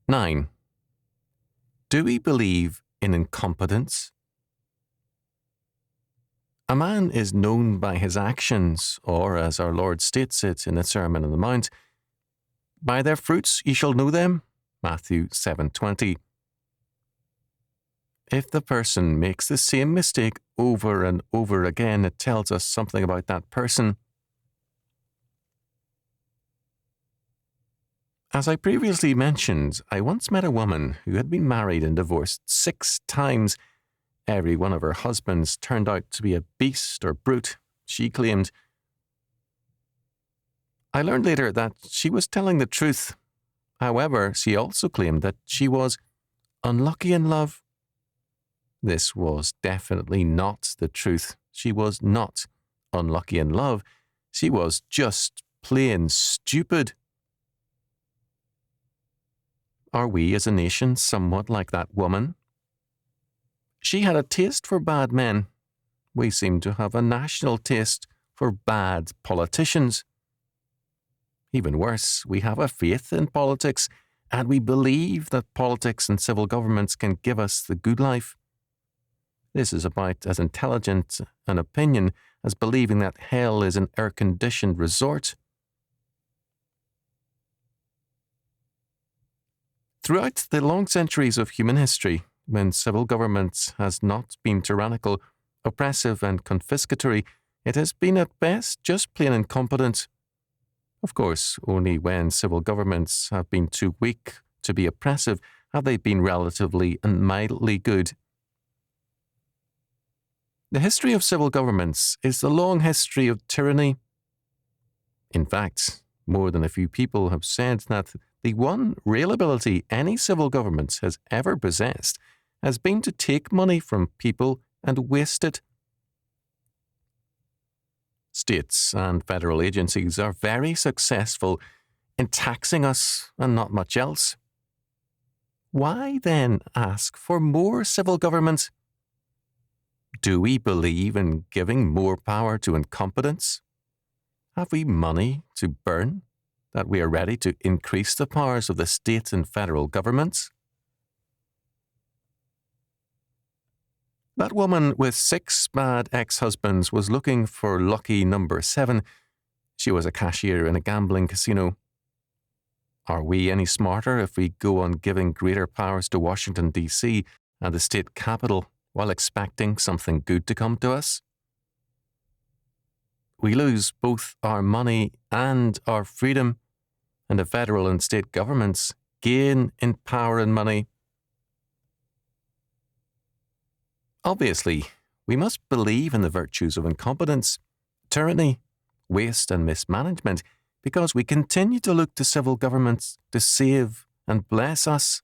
9. Do we believe in incompetence? A man is known by his actions, or as our Lord states it in the Sermon on the Mount, by their fruits ye shall know them, Matthew 7:20. If the person makes the same mistake over and over again, it tells us something about that person. As I previously mentioned, I once met a woman who had been married and divorced 6 times. Every one of her husbands turned out to be a beast or brute, she claimed. I learned later that she was telling the truth. However, she also claimed that she was unlucky in love. This was definitely not the truth. She was not unlucky in love. She was just plain stupid. Are we as a nation somewhat like that woman? She had a taste for bad men. We seem to have a national taste for bad politicians. Even worse, we have a faith in politics, and we believe that politics and civil governments can give us the good life. This is about as intelligent an opinion as believing that hell is an air-conditioned resort. Throughout the long centuries of human history, when civil government has not been tyrannical, oppressive, and confiscatory, it has been at best just plain incompetent. Of course, only when civil governments have been too weak to be oppressive have they been relatively and mildly good. The history of civil governments is the long history of tyranny. In fact, more than a few people have said that the one real ability any civil government has ever possessed has been to take money from people and waste it. States and federal agencies are very successful in taxing us and not much else. Why then ask for more civil government? Do we believe in giving more power to incompetence? Have we money to burn that we are ready to increase the powers of the state and federal governments? That woman with 6 bad ex-husbands was looking for lucky number 7. She was a cashier in a gambling casino. Are we any smarter if we go on giving greater powers to Washington, D.C. and the state capital while expecting something good to come to us? We lose both our money and our freedom, and the federal and state governments gain in power and money. Obviously, we must believe in the virtues of incompetence, tyranny, waste and mismanagement because we continue to look to civil governments to save and bless us.